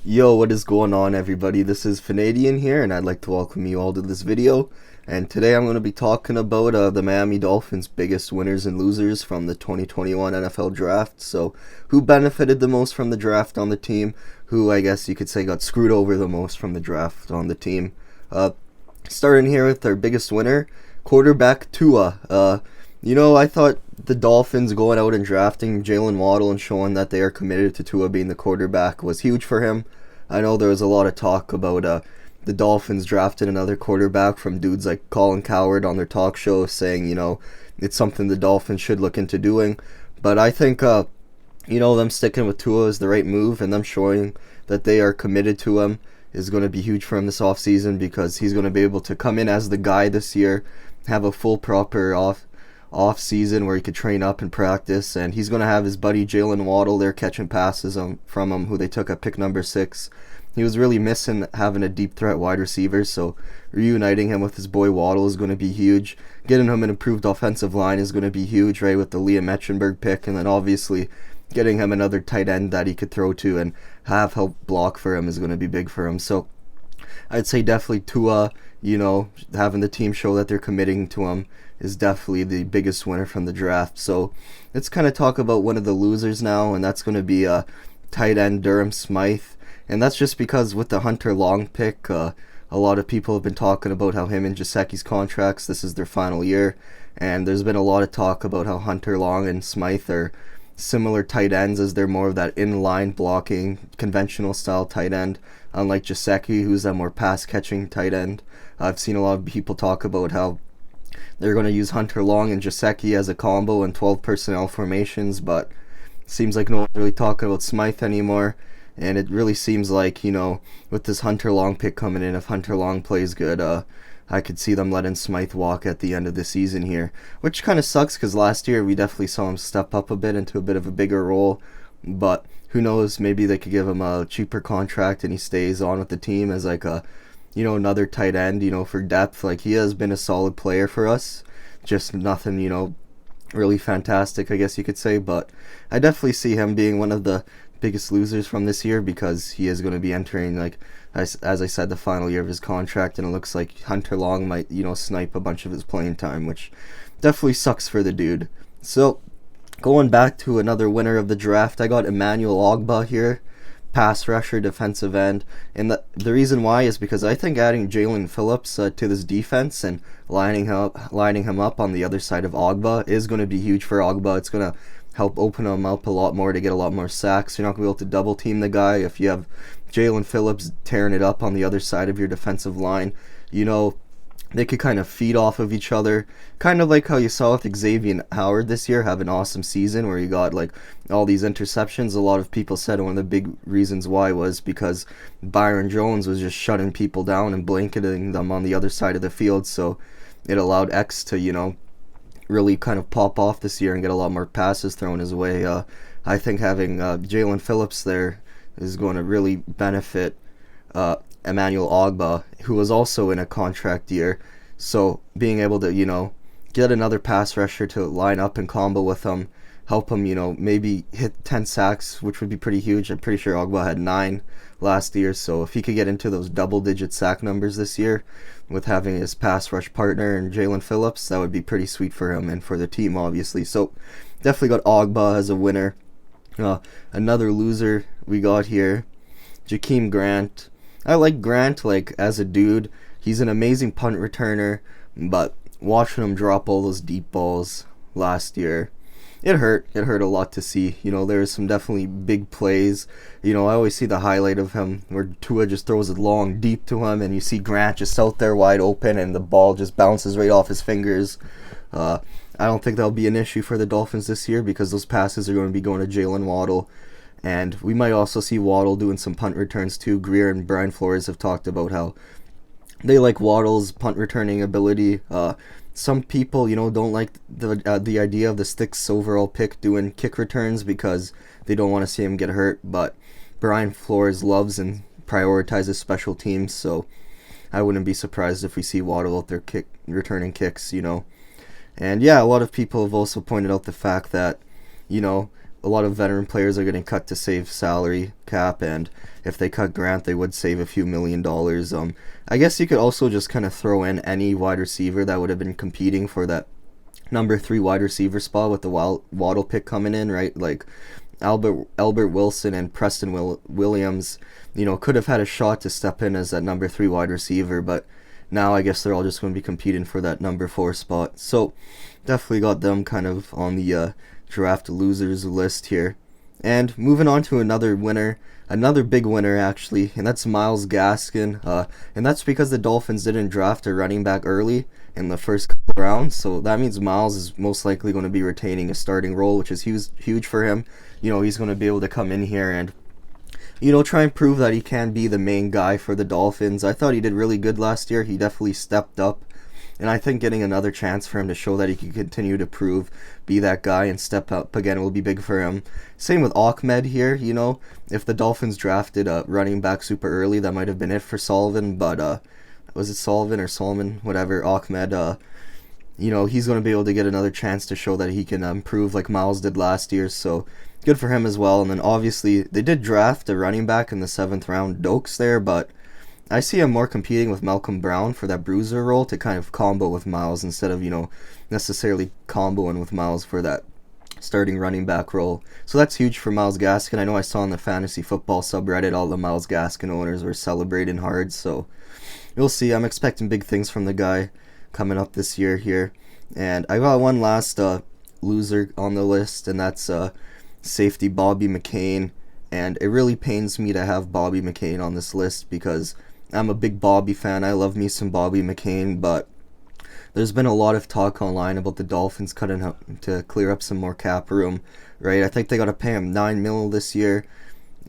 Yo, what is going on, everybody? This is Fanadian here, and I'd like to welcome you all to this video. And today I'm going to be talking about the Miami Dolphins' biggest winners and losers from the 2021 NFL Draft. So, who benefited the most from the draft on the team? Who, I guess you could say, got screwed over the most from the draft on the team? Uh, Starting here with our biggest winner, quarterback Tua. I thought the Dolphins going out and drafting Jalen Waddle and showing that they are committed to Tua being the quarterback was huge for him. I know there was a lot of talk about the Dolphins drafted another quarterback from dudes like Colin Cowherd on their talk show saying, it's something the Dolphins should look into doing. But I think, them sticking with Tua is the right move, and them showing that they are committed to him is going to be huge for him this offseason because he's going to be able to come in as the guy this year, have a full proper off season where he could train up and practice, and he's going to have his buddy Jalen Waddle there catching passes from him, who they took at pick number 6. He was really missing having a deep threat wide receiver, so reuniting him with his boy Waddle is going to be huge. Getting him an improved offensive line is going to be huge, right, with the Liam Metchenberg pick, and then obviously getting him another tight end that he could throw to and have help block for him is going to be big for him. So I'd say definitely Tua, having the team show that they're committing to him is definitely the biggest winner from the draft. So let's kind of talk about one of the losers now, and that's going to be tight end Durham Smythe. And that's just because with the Hunter Long pick, a lot of people have been talking about how him and Gesicki's contracts, this is their final year. And there's been a lot of talk about how Hunter Long and Smythe are similar tight ends, as they're more of that in-line blocking, conventional style tight end, unlike Gesicki, who's a more pass-catching tight end. I've seen a lot of people talk about how they're going to use Hunter Long and Gesicki as a combo in 12 personnel formations, but it seems like no one's really talking about Smythe anymore. And it really seems like, with this Hunter Long pick coming in, if Hunter Long plays good, I could see them letting Smythe walk at the end of the season here, which kind of sucks because last year we definitely saw him step up a bit into a bit of a bigger role. But who knows, maybe they could give him a cheaper contract and he stays on with the team as like another tight end, for depth. Like, he has been a solid player for us, just nothing, really fantastic, I guess you could say. But I definitely see him being one of the biggest losers from this year because he is going to be entering, like, as I said, the final year of his contract, and it looks like Hunter Long might, snipe a bunch of his playing time, which definitely sucks for the dude. So, going back to another winner of the draft, I got Emmanuel Ogbah here, pass rusher, defensive end, and the reason why is because I think adding Jalen Phillips to this defense and lining him up on the other side of Ogbah is going to be huge for Ogbah. It's going to help open him up a lot more to get a lot more sacks. You're not going to be able to double team the guy if you have Jalen Phillips tearing it up on the other side of your defensive line. They could kind of feed off of each other, kind of like how you saw with Xavier Howard this year have an awesome season where he got like all these interceptions. A lot of people said one of the big reasons why was because Byron Jones was just shutting people down and blanketing them on the other side of the field, so it allowed X to really kind of pop off this year and get a lot more passes thrown his way. I think having Jalen Phillips there is going to really benefit Emmanuel Ogbah, who was also in a contract year. So being able to, get another pass rusher to line up and combo with him, help him, maybe hit 10 sacks, which would be pretty huge. I'm pretty sure Ogbah had 9 last year, so if he could get into those double-digit sack numbers this year with having his pass rush partner and Jalen Phillips, that would be pretty sweet for him and for the team, obviously. So definitely got Ogbah as a winner. Another loser we got here, Jakeem Grant. I like Grant, like, as a dude. He's an amazing punt returner, but watching him drop all those deep balls last year, it hurt. It hurt a lot to see. There was some definitely big plays. I always see the highlight of him where Tua just throws it long, deep to him, and you see Grant just out there wide open, and the ball just bounces right off his fingers. I don't think that'll be an issue for the Dolphins this year because those passes are going to be going to Jalen Waddle. And we might also see Waddle doing some punt returns too. Greer and Brian Flores have talked about how they like Waddle's punt returning ability. Some people, don't like the idea of the sixth overall pick doing kick returns because they don't want to see him get hurt. But Brian Flores loves and prioritizes special teams, so I wouldn't be surprised if we see Waddle out there returning kicks. And yeah, a lot of people have also pointed out the fact that, a lot of veteran players are getting cut to save salary cap, and if they cut Grant, they would save a few $1 million. I guess you could also just kind of throw in any wide receiver that would have been competing for that number 3 wide receiver spot with the Waddle pick coming in, right? Like Albert Wilson and Preston Williams, could have had a shot to step in as that number 3 wide receiver, but now I guess they're all just going to be competing for that number 4 spot. So definitely got them kind of on the draft losers list here. And moving on to another winner, another big winner actually, and that's Myles Gaskin. And that's because the Dolphins didn't draft a running back early in the first couple rounds, so that means Myles is most likely going to be retaining a starting role, which is huge for him. He's going to be able to come in here and try and prove that he can be the main guy for the Dolphins. I thought he did really good last year. He definitely stepped up, and I think getting another chance for him to show that he can continue to be that guy and step up again will be big for him. Same with Ahmed here. If the Dolphins drafted a running back super early, that might have been it for Sullivan, but was it Sullivan or Solomon? Whatever, Ahmed, he's going to be able to get another chance to show that he can improve like Myles did last year, so good for him as well. And then obviously they did draft a running back in the 7th round, Dokes there, but I see him more competing with Malcolm Brown for that bruiser role to kind of combo with Myles instead of, necessarily comboing with Myles for that starting running back role. So that's huge for Myles Gaskin. I know I saw on the fantasy football subreddit all the Myles Gaskin owners were celebrating hard, so we'll see. I'm expecting big things from the guy coming up this year here. And I got one last loser on the list, and that's safety Bobby McCain. And it really pains me to have Bobby McCain on this list because I'm a big Bobby fan. I love me some Bobby McCain, but there's been a lot of talk online about the Dolphins cutting him to clear up some more cap room, right? I think they got to pay him $9 million this year.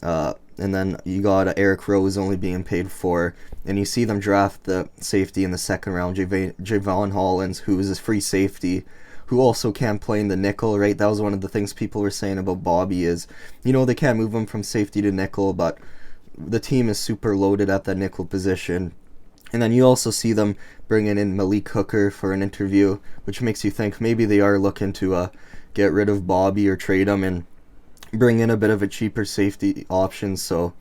And then you got Eric Rose only being paid $4, and you see them draft the safety in the 2nd round, Javon Hollins, who is a free safety, who also can play in the nickel, right? That was one of the things people were saying about Bobby is, they can't move him from safety to nickel, but the team is super loaded at that nickel position. And then you also see them bringing in Malik Hooker for an interview, which makes you think maybe they are looking to get rid of Bobby or trade him and bring in a bit of a cheaper safety option. So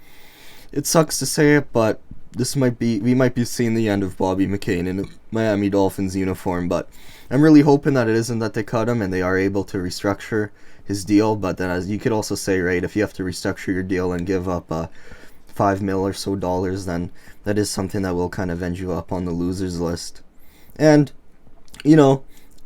it sucks to say it, but we might be seeing the end of Bobby McCain in a Miami Dolphins uniform. But I'm really hoping that it isn't that they cut him and they are able to restructure his deal. But then, as you could also say, right, if you have to restructure your deal and give up $5 million or so, then that is something that will kind of end you up on the losers list. And we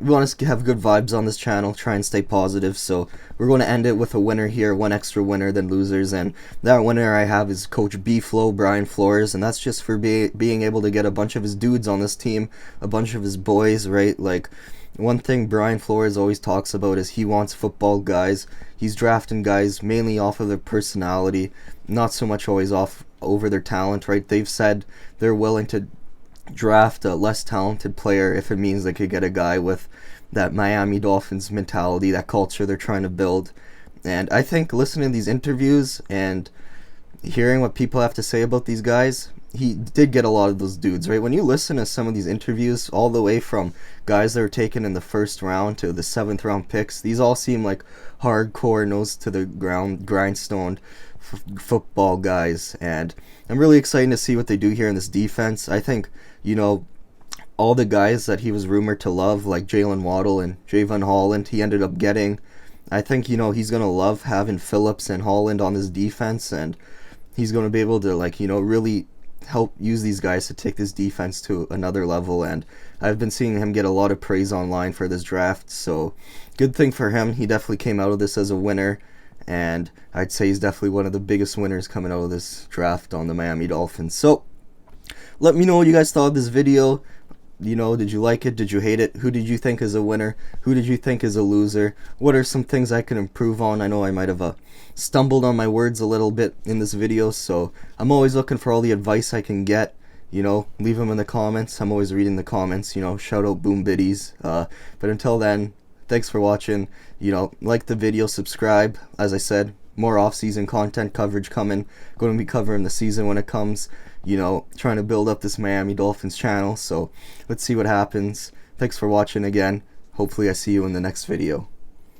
want to have good vibes on this channel, try and stay positive, so we're going to end it with a winner here, one extra winner than losers, and that winner I have is Coach B-Flow, Brian Flores, and that's just for being able to get a bunch of his dudes on this team, a bunch of his boys, right? Like, one thing Brian Flores always talks about is he wants football guys. He's drafting guys mainly off of their personality, not so much always over their talent, right? They've said they're willing to draft a less talented player if it means they could get a guy with that Miami Dolphins mentality, that culture they're trying to build. And I think listening to these interviews and hearing what people have to say about these guys, he did get a lot of those dudes, right? When you listen to some of these interviews, all the way from guys that were taken in the 1st round to the 7th round picks, these all seem like hardcore, nose to the ground, grindstone football guys. And I'm really excited to see what they do here in this defense. I think, all the guys that he was rumored to love, like Jalen Waddle and Javon Holland, he ended up getting. I think, he's going to love having Phillips and Holland on this defense, and he's going to be able to, really help use these guys to take this defense to another level. And I've been seeing him get a lot of praise online for this draft, so good thing for him. He definitely came out of this as a winner, and I'd say he's definitely one of the biggest winners coming out of this draft on the Miami Dolphins. So let me know what you guys thought of this video. Did you like it? Did you hate it? Who did you think is a winner? Who did you think is a loser? What are some things I can improve on? I know I might have stumbled on my words a little bit in this video, so I'm always looking for all the advice I can get. Leave them in the comments. I'm always reading the comments. Shout out Boom Biddies. But until then, thanks for watching. Like the video, subscribe. As I said, more off-season content coverage coming. Going to be covering the season when it comes. Trying to build up this Miami Dolphins channel. So let's see what happens. Thanks for watching again. Hopefully I see you in the next video.